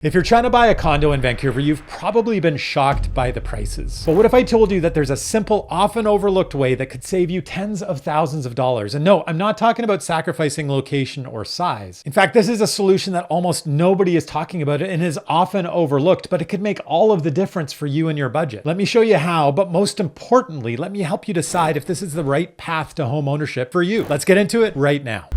If you're trying to buy a condo in Vancouver, you've probably been shocked by the prices. But what if I told you that there's a simple, often overlooked way that could save you tens of thousands of dollars? And no, I'm not talking about sacrificing location or size. In fact, this is a solution that almost nobody is talking about and is often overlooked, but it could make all of the difference for you and your budget. Let me show you how, but most importantly, let me help you decide if this is the right path to home ownership for you. Let's get into it right now.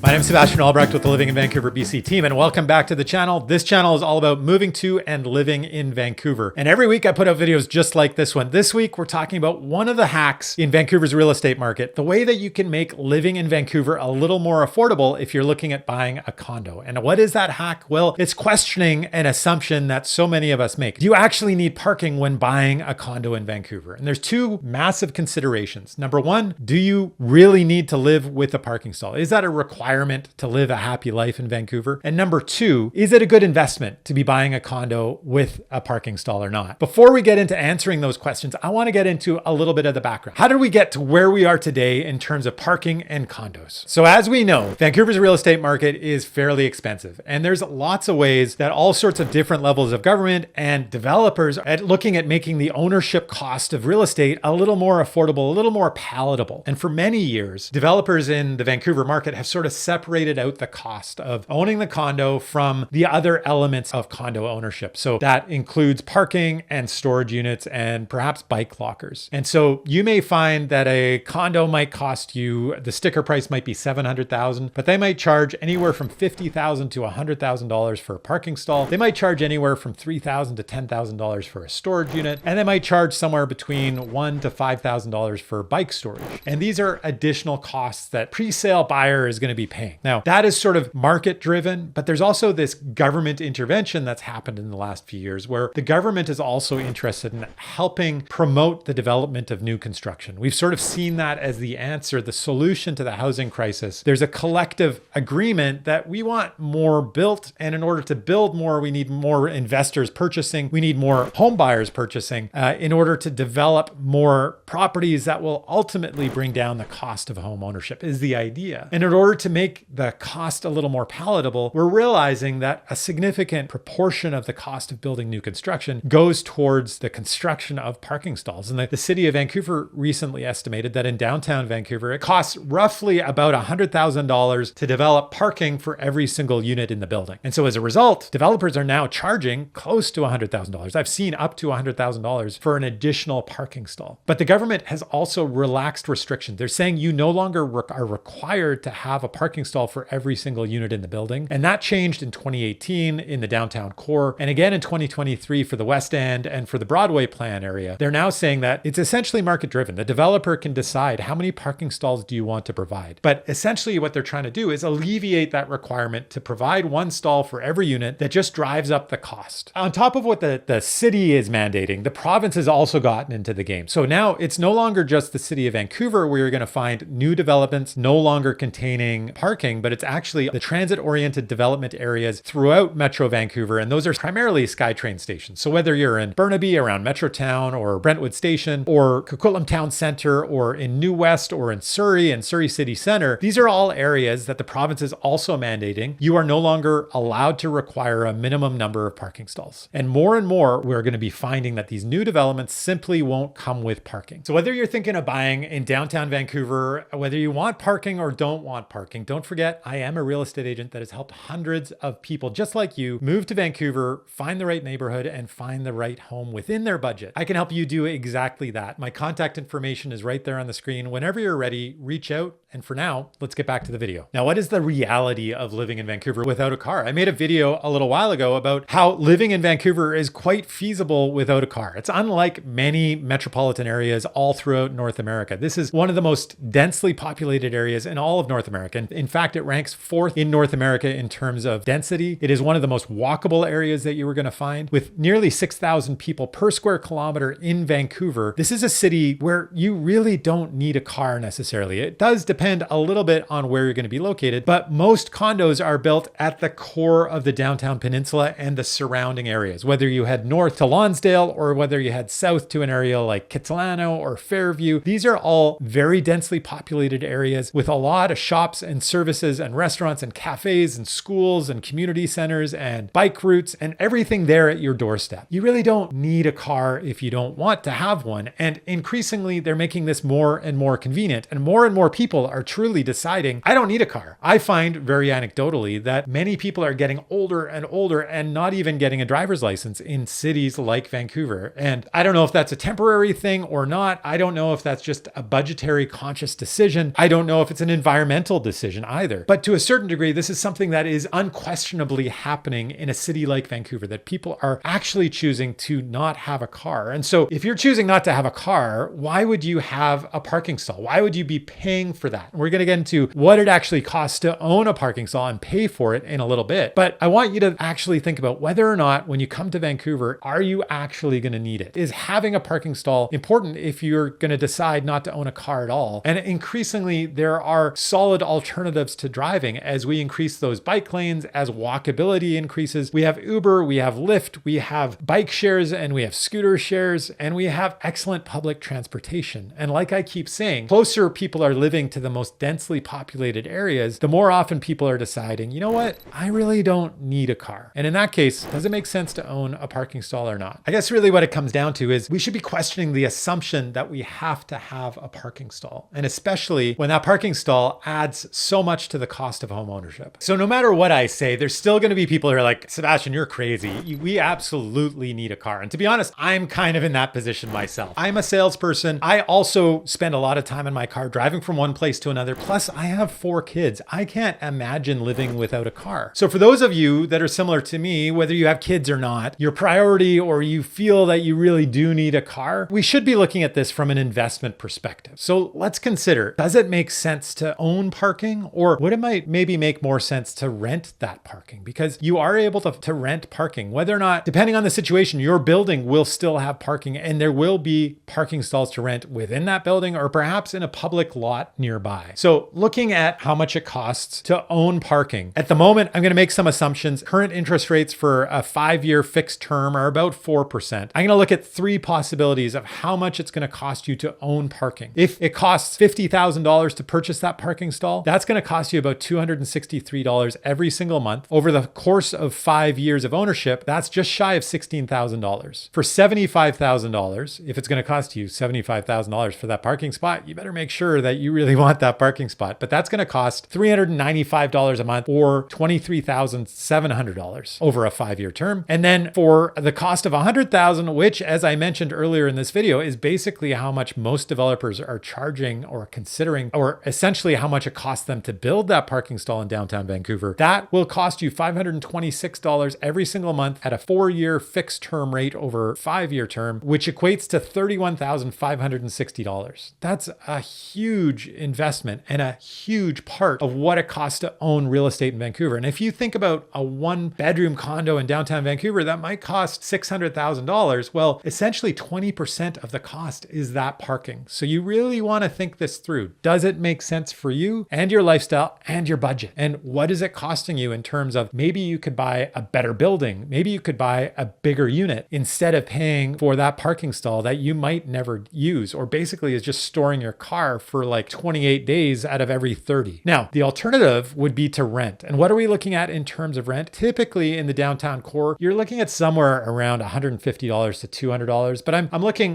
My name is Sebastian Albrecht with the Living in Vancouver, BC team, and welcome back to the channel. This channel is all about moving to and living in Vancouver. And every week I put out videos just like this one. This week we're talking about one of the hacks in Vancouver's real estate market, the way that you can make living in Vancouver a little more affordable if you're looking at buying a condo. And what is that hack? Well, it's questioning an assumption that so many of us make. Do you actually need parking when buying a condo in Vancouver? And there's two massive considerations. Number one, do you really need to live with a parking stall? Is that a requirement to live a happy life in Vancouver? And number two, is it a good investment to be buying a condo with a parking stall or not? Before we get into answering those questions, I want to get into a little bit of the background. How did we get to where we are today in terms of parking and condos? So as we know, Vancouver's real estate market is fairly expensive, and there's lots of ways that all sorts of different levels of government and developers are looking at making the ownership cost of real estate a little more affordable, a little more palatable. And for many years, developers in the Vancouver market have sort of separated out the cost of owning the condo from the other elements of condo ownership. So that includes parking and storage units and perhaps bike lockers. And so you may find that a condo might cost you, the sticker price might be $700,000, but they might charge anywhere from $50,000 to $100,000 for a parking stall. They might charge anywhere from $3,000 to $10,000 for a storage unit. And they might charge somewhere between $1,000 to $5,000 for bike storage. And these are additional costs that pre-sale buyer is going to be paying. Now, that is sort of market driven, but there's also this government intervention that's happened in the last few years where the government is also interested in helping promote the development of new construction. We've sort of seen that as the answer, the solution to the housing crisis. There's a collective agreement that we want more built, and in order to build more, we need more investors purchasing. We need more home buyers purchasing in order to develop more properties that will ultimately bring down the cost of home ownership is the idea. And in order to make the cost a little more palatable, we're realizing that a significant proportion of the cost of building new construction goes towards the construction of parking stalls. And the city of Vancouver recently estimated that in downtown Vancouver, it costs roughly about $100,000 to develop parking for every single unit in the building. And so as a result, developers are now charging close to $100,000. I've seen up to $100,000 for an additional parking stall. But the government has also relaxed restrictions. They're saying you no longer are required to have a parking stall for every single unit in the building. And that changed in 2018 in the downtown core. And again in 2023 for the West End and for the Broadway plan area. They're now saying that it's essentially market driven. The developer can decide how many parking stalls do you want to provide. But essentially what they're trying to do is alleviate that requirement to provide one stall for every unit that just drives up the cost. On top of what the city is mandating, the province has also gotten into the game. So now it's no longer just the city of Vancouver where you're going to find new developments no longer containing parking, but it's actually the transit-oriented development areas throughout Metro Vancouver, and those are primarily SkyTrain stations. So whether you're in Burnaby around Metrotown or Brentwood Station or Coquitlam Town Centre or in New West or in Surrey and Surrey City Centre, these are all areas that the province is also mandating you are no longer allowed to require a minimum number of parking stalls. And more, we're going to be finding that these new developments simply won't come with parking. So whether you're thinking of buying in downtown Vancouver, whether you want parking or don't want parking, don't forget, I am a real estate agent that has helped hundreds of people just like you move to Vancouver, find the right neighborhood, and find the right home within their budget. I can help you do exactly that. My contact information is right there on the screen. Whenever you're ready, reach out. And for now, let's get back to the video. Now, what is the reality of living in Vancouver without a car? I made a video a little while ago about how living in Vancouver is quite feasible without a car. It's unlike many metropolitan areas all throughout North America. This is one of the most densely populated areas in all of North America. In fact, it ranks 4th in North America in terms of density. It is one of the most walkable areas that you were going to find. With nearly 6,000 people per square kilometer in Vancouver, this is a city where you really don't need a car necessarily. It does depend a little bit on where you're going to be located, but most condos are built at the core of the downtown peninsula and the surrounding areas. Whether you head north to Lonsdale or whether you head south to an area like Kitsilano or Fairview, these are all very densely populated areas with a lot of shops and services and restaurants and cafes and schools and community centers and bike routes and everything there at your doorstep. You really don't need a car if you don't want to have one. And increasingly, they're making this more and more convenient. And more people are truly deciding, I don't need a car. I find very anecdotally that many people are getting older and older and not even getting a driver's license in cities like Vancouver. And I don't know if that's a temporary thing or not. I don't know if that's just a budgetary conscious decision. I don't know if it's an environmental decision either. But to a certain degree, this is something that is unquestionably happening in a city like Vancouver, that people are actually choosing to not have a car. And so if you're choosing not to have a car, why would you have a parking stall? Why would you be paying for that? We're going to get into what it actually costs to own a parking stall and pay for it in a little bit. But I want you to actually think about whether or not when you come to Vancouver, are you actually going to need it? Is having a parking stall important if you're going to decide not to own a car at all? And increasingly, there are solid alternatives to driving as we increase those bike lanes, as walkability increases. We have Uber, we have Lyft, we have bike shares, and we have scooter shares, and we have excellent public transportation. And like I keep saying, closer people are living to the most densely populated areas, the more often people are deciding, you know what, I really don't need a car. And in that case, does it make sense to own a parking stall or not? I guess really what it comes down to is we should be questioning the assumption that we have to have a parking stall. And especially when that parking stall adds so much to the cost of home ownership. So no matter what I say, there's still going to be people who are like, Sebastian, you're crazy. We absolutely need a car. And to be honest, I'm kind of in that position myself. I'm a salesperson. I also spend a lot of time in my car driving from one place to another. Plus, I have 4 kids. I can't imagine living without a car. So for those of you that are similar to me, whether you have kids or not, your priority or you feel that you really do need a car, we should be looking at this from an investment perspective. So let's consider, does it make sense to own parking, or would it maybe make more sense to rent that parking? Because you are able to rent parking, whether or not, depending on the situation, your building will still have parking and there will be parking stalls to rent within that building or perhaps in a public lot nearby. So looking at how much it costs to own parking, at the moment, I'm going to make some assumptions. Current interest rates for a 5-year fixed term are about 4%. I'm going to look at 3 possibilities of how much it's going to cost you to own parking. If it costs $50,000 to purchase that parking stall, that's going to cost you about $263 every single month. Over the course of 5 years of ownership, that's just shy of $16,000. For $75,000, if it's going to cost you $75,000 for that parking spot, you better make sure that you really want that parking spot. But that's going to cost $395 a month or $23,700 over a 5-year term. And then for the cost of $100,000, which, as I mentioned earlier in this video, is basically how much most developers are charging or considering, or essentially how much it costs them to build that parking stall in downtown Vancouver, that will cost you $526 every single month at a 4-year fixed term rate over a 5-year term, which equates to $31,560. That's a huge investment and a huge part of what it costs to own real estate in Vancouver. And if you think about a 1-bedroom condo in downtown Vancouver, that might cost $600,000. Well, essentially 20% of the cost is that parking. So you really want to think this through. Does it make sense for you and your lifestyle and your budget? And what is it costing you in terms of maybe you could buy a better building? Maybe you could buy a bigger unit instead of paying for that parking stall that you might never use, or basically is just storing your car for like 28 days out of every 30. Now, the alternative would be to rent. And what are we looking at in terms of rent? Typically in the downtown core, you're looking at somewhere around $150 to $200. But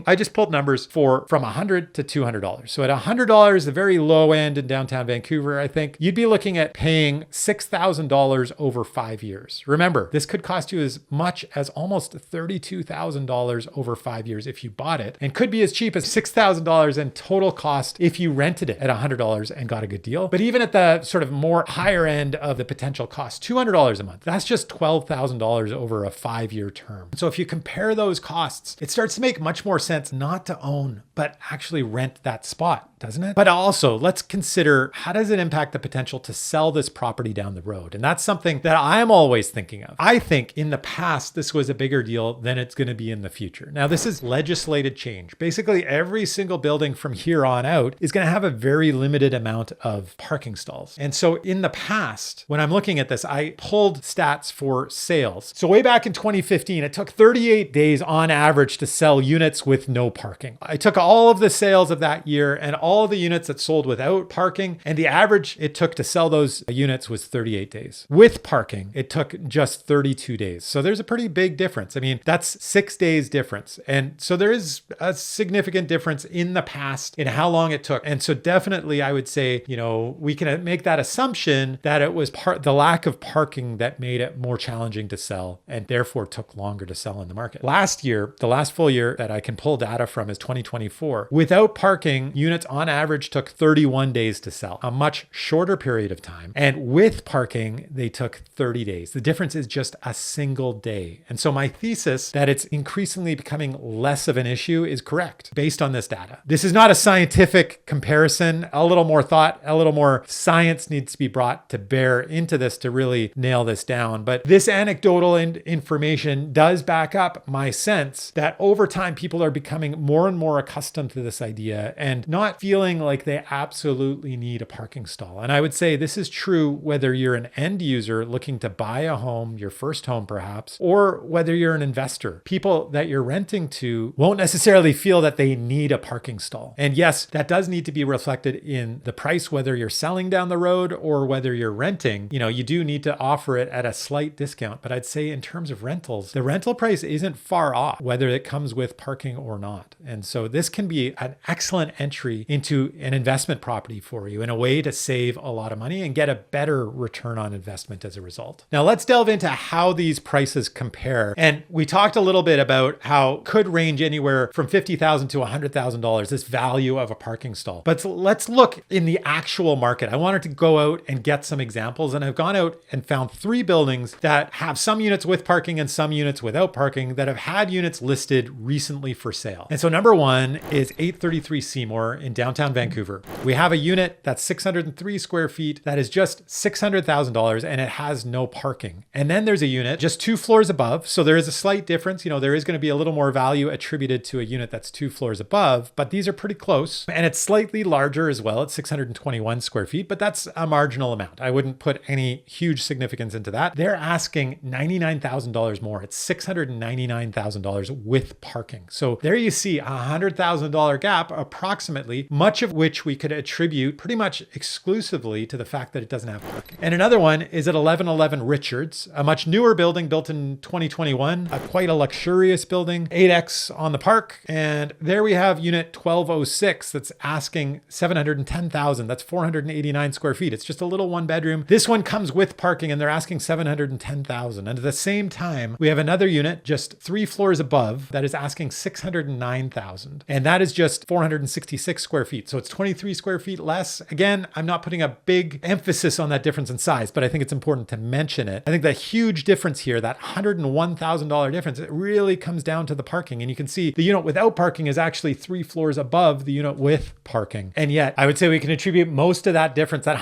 I just pulled numbers from $100 to $200. So at $100, the very low end in downtown Vancouver, I think you'd be looking at paying $6,000 over 5 years. Remember, this could cost you as much as almost $32,000 over 5 years if you bought it, and could be as cheap as $6,000 in total cost if you rented it at $100 and got a good deal. But even at the sort of more higher end of the potential cost, $200 a month, that's just $12,000 over a 5-year term. So if you compare those costs, it starts to make much more sense not to own, but actually rent that spot, doesn't it? But also, let's consider, how does it impact impact the potential to sell this property down the road? And that's something that I'm always thinking of. I think in the past, this was a bigger deal than it's going to be in the future. Now, this is legislated change. Basically, every single building from here on out is going to have a very limited amount of parking stalls. And so in the past, when I'm looking at this, I pulled stats for sales. So way back in 2015, it took 38 days on average to sell units with no parking. I took all of the sales of that year and all the units that sold without parking, and the average it took to sell those units was 38 days. With parking, it took just 32 days. So there's a pretty big difference. I mean, that's 6 days difference. And so there is a significant difference in the past in how long it took. And so definitely I would say, we can make that assumption that it was the lack of parking that made it more challenging to sell and therefore took longer to sell in the market. Last year, the last full year that I can pull data from is 2024. Without parking, units on average took 31 days to sell, a much shorter period of time. And with parking, they took 30 days. The difference is just a single day. And so my thesis that it's increasingly becoming less of an issue is correct based on this data. This is not a scientific comparison. A little more thought, a little more science needs to be brought to bear into this to really nail this down. But this anecdotal information does back up my sense that over time, people are becoming more and more accustomed to this idea and not feeling like they absolutely need a parking stall. And I would say this is true whether you're an end user looking to buy a home, your first home perhaps, or whether you're an investor. People that you're renting to won't necessarily feel that they need a parking stall. And yes, that does need to be reflected in the price, whether you're selling down the road or whether you're renting. You do need to offer it at a slight discount. But I'd say in terms of rentals, the rental price isn't far off, whether it comes with parking or not. And so this can be an excellent entry into an investment property for you and a way to save a lot of money and get a better return on investment as a result. Now let's delve into how these prices compare. And we talked a little bit about how it could range anywhere from $50,000 to $100,000, this value of a parking stall. But let's look in the actual market. I wanted to go out and get some examples, and I've gone out and found 3 buildings that have some units with parking and some units without parking that have had units listed recently for sale. And so number 1 is 833 Seymour in downtown Vancouver. We have a unit that's 603 square feet that is just $600,000 and it has no parking. And then there's a unit just 2 floors above. So there is a slight difference. There is going to be a little more value attributed to a unit that's 2 floors above, but these are pretty close. And it's slightly larger as well. It's 621 square feet, but that's a marginal amount. I wouldn't put any huge significance into that. They're asking $99,000 more. It's $699,000 with parking. So there you see a $100,000 gap approximately, much of which we could attribute pretty much exclusively to the fact that it doesn't have parking. And another one is at 1111 Richards, a much newer building built in 2021, quite a luxurious building, 8X on the park. And there we have unit 1206 that's asking $710,000. That's 489 square feet. It's just a little 1-bedroom. This one comes with parking and they're asking $710,000. And at the same time, we have another unit just 3 floors above that is asking $609,000. And that is just 466 square feet. So it's 23 square feet less. Again, I'm not putting a big emphasis on that difference in size, but I think it's important to mention it. I think the huge difference here, that $101,000 difference, it really comes down to the parking. And you can see the unit without parking is actually 3 floors above the unit with parking. And yet I would say we can attribute most of that difference, that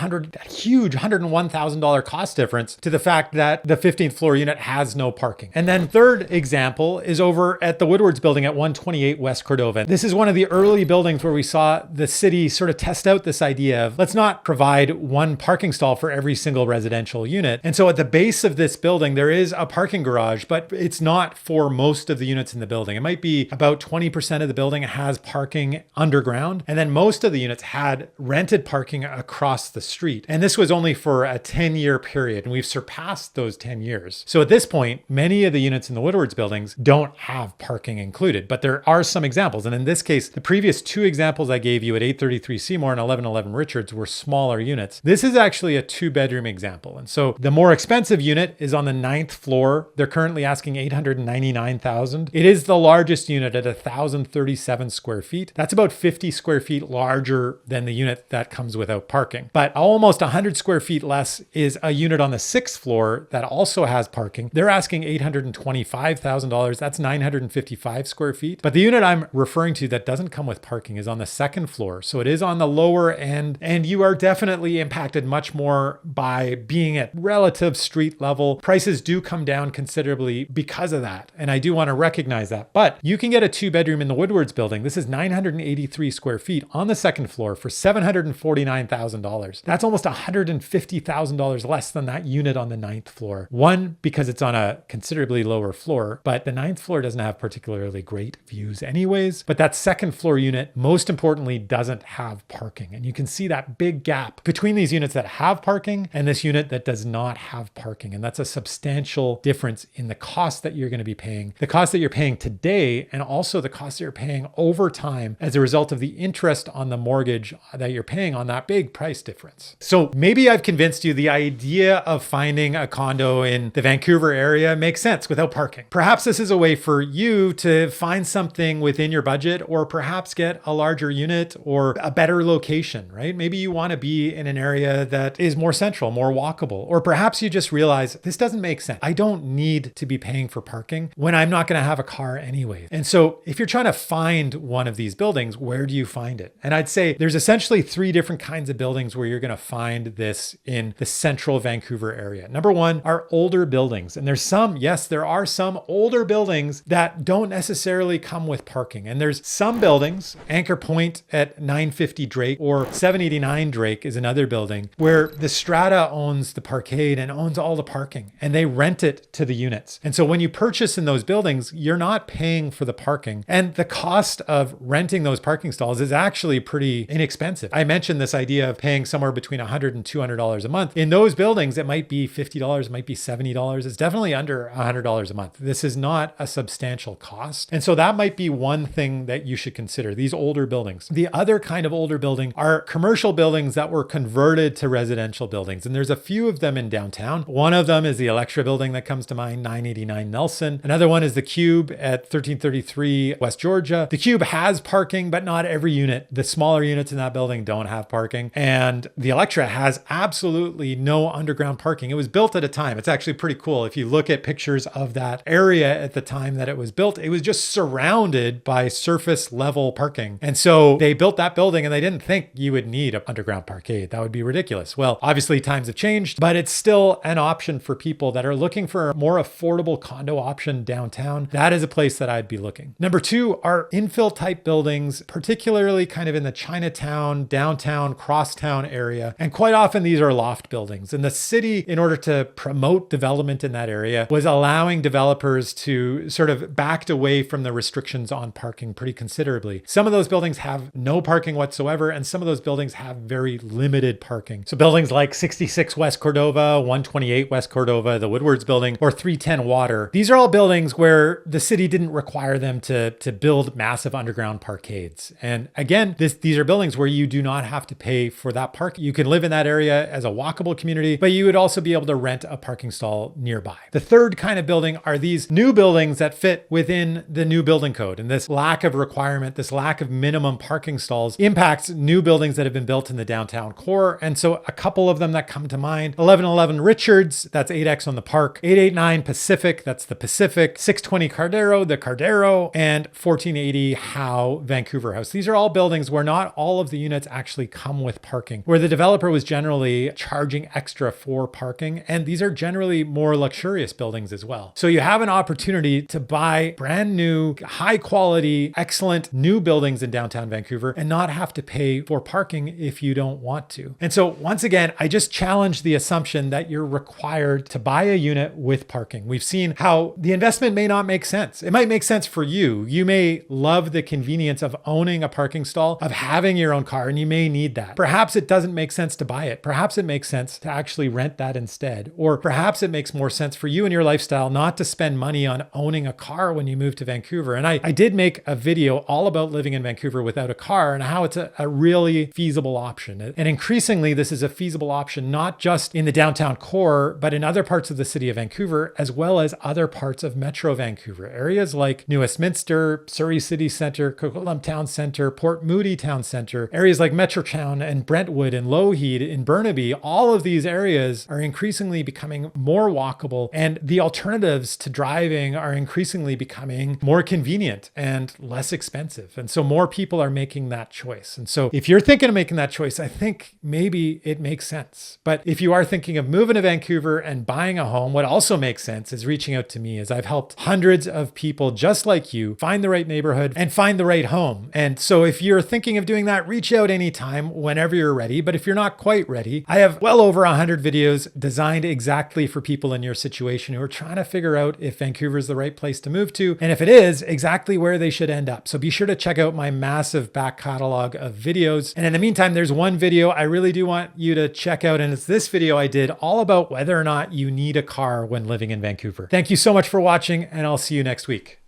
huge $101,000 cost difference, to the fact that the 15th floor unit has no parking. And then third example is over at the Woodwards building at 128 West Cordova. This is one of the early buildings where we saw the city sort of test out this idea of let's not provide one parking stall for every single residential unit. And so at the base of this building, there is a parking garage, but it's not for most of the units in the building. It might be about 20% of the building has parking underground. And then most of the units had rented parking across the street. And this was only for a 10-year period. And we've surpassed those 10 years. So at this point, many of the units in the Woodwards buildings don't have parking included, but there are some examples. And in this case, the previous 2 examples I gave you at 833 Seymour and 1111 Richards were smaller units. This is actually a 2-bedroom example. And so the more expensive unit is on the 9th floor. They're currently asking $899,000. It is the largest unit at 1,037 square feet. That's about 50 square feet larger than the unit that comes without parking. But almost 100 square feet less is a unit on the 6th floor that also has parking. They're asking $825,000. That's 955 square feet. But the unit I'm referring to that doesn't come with parking is on the 2nd floor. So it is on the lower end. And you are definitely definitely impacted much more by being at relative street level. Prices do come down considerably because of that. And I do want to recognize that. But you can get a 2-bedroom in the Woodwards building. This is 983 square feet on the second floor for $749,000. That's almost $150,000 less than that unit on the 9th floor. One, because it's on a considerably lower floor, but the 9th floor doesn't have particularly great views anyways. But that second floor unit, most importantly, doesn't have parking. And you can see that big gap between these units that have parking and this unit that does not have parking. And that's a substantial difference in the cost that you're going to be paying, the cost that you're paying today, and also the cost that you're paying over time as a result of the interest on the mortgage that you're paying on that big price difference. So maybe I've convinced you the idea of finding a condo in the Vancouver area makes sense without parking. Perhaps this is a way for you to find something within your budget, or perhaps get a larger unit or a better location, right? Maybe you want to be in an area that is more central, more walkable, or perhaps you just realize this doesn't make sense. I don't need to be paying for parking when I'm not going to have a car anyway. And so if you're trying to find one of these buildings, where do you find it? And I'd say there's essentially 3 different kinds of buildings where you're going to find this in the central Vancouver area. Number one are older buildings. And there are some older buildings that don't necessarily come with parking. And there's some buildings, Anchor Point at 950 Drake or 789 Drake is another building, where the strata owns the parkade and owns all the parking, and they rent it to the units. And so when you purchase in those buildings, you're not paying for the parking. And the cost of renting those parking stalls is actually pretty inexpensive. I mentioned this idea of paying somewhere between $100 and $200 a month. In those buildings, it might be $50, it might be $70. It's definitely under $100 a month. This is not a substantial cost. And so that might be one thing that you should consider, these older buildings. The other kind of older building are commercial buildings that were converted to residential buildings. And there's a few of them in downtown. One of them is the Electra building that comes to mind, 989 Nelson. Another one is the Cube at 1333 West Georgia. The Cube has parking, but not every unit. The smaller units in that building don't have parking. And the Electra has absolutely no underground parking. It was built at a time. It's actually pretty cool. If you look at pictures of that area at the time that it was built, it was just surrounded by surface level parking. And so they built that building and they didn't think you would need an underground parkade. That would be ridiculous. Well, obviously times have changed, but it's still an option for people that are looking for a more affordable condo option downtown. That is a place that I'd be looking. Number two are infill type buildings, particularly kind of in the Chinatown, downtown, crosstown area. And quite often these are loft buildings. And the city, in order to promote development in that area, was allowing developers to sort of backed away from the restrictions on parking pretty considerably. Some of those buildings have no parking whatsoever, and some of those buildings have very limited parking. So buildings like 66 West Cordova, 128 West Cordova, the Woodwards building, or 310 Water. These are all buildings where the city didn't require them to build massive underground parkades. And again, these are buildings where you do not have to pay for that park. You can live in that area as a walkable community, but you would also be able to rent a parking stall nearby. The third kind of building are these new buildings that fit within the new building code. And this lack of requirement, this lack of minimum parking stalls impacts new buildings that have been built in the downtown core. And so a couple of them that come to mind, 1111 Richards, that's 8X on the Park, 889 Pacific, that's the Pacific, 620 Cardero, the Cardero, and 1480 Howe, Vancouver House. These are all buildings where not all of the units actually come with parking, where the developer was generally charging extra for parking. And these are generally more luxurious buildings as well. So you have an opportunity to buy brand new, high quality, excellent new buildings in downtown Vancouver and not have to pay for parking if you don't want to. And so once again, I just challenge the assumption that you're required to buy a unit with parking. We've seen how the investment may not make sense. It might make sense for you. You may love the convenience of owning a parking stall, of having your own car, and you may need that. Perhaps it doesn't make sense to buy it. Perhaps it makes sense to actually rent that instead. Or perhaps it makes more sense for you and your lifestyle not to spend money on owning a car when you move to Vancouver. And I did make a video all about living in Vancouver without a car and how it's a really feasible option. And increasingly, this is a feasible option, not just in the downtown core, but in other parts of the city of Vancouver, as well as other parts of Metro Vancouver. Areas like New Westminster, Surrey City Centre, Coquitlam Town Centre, Port Moody Town Centre, areas like Metrotown and Brentwood and Lougheed in Burnaby, all of these areas are increasingly becoming more walkable, and the alternatives to driving are increasingly becoming more convenient and less expensive. And so more people are making that choice. And so if you're thinking of making that choice, I think think maybe it makes sense. But if you are thinking of moving to Vancouver and buying a home, what also makes sense is reaching out to me, as I've helped hundreds of people just like you find the right neighborhood and find the right home. And so if you're thinking of doing that, reach out anytime, whenever you're ready. But if you're not quite ready, I have well over 100 videos designed exactly for people in your situation who are trying to figure out if Vancouver is the right place to move to, and if it is, exactly where they should end up. So be sure to check out my massive back catalog of videos. And in the meantime, there's one video I really do want you to check out, and it's this video I did all about whether or not you need a car when living in Vancouver. Thank you so much for watching, and I'll see you next week.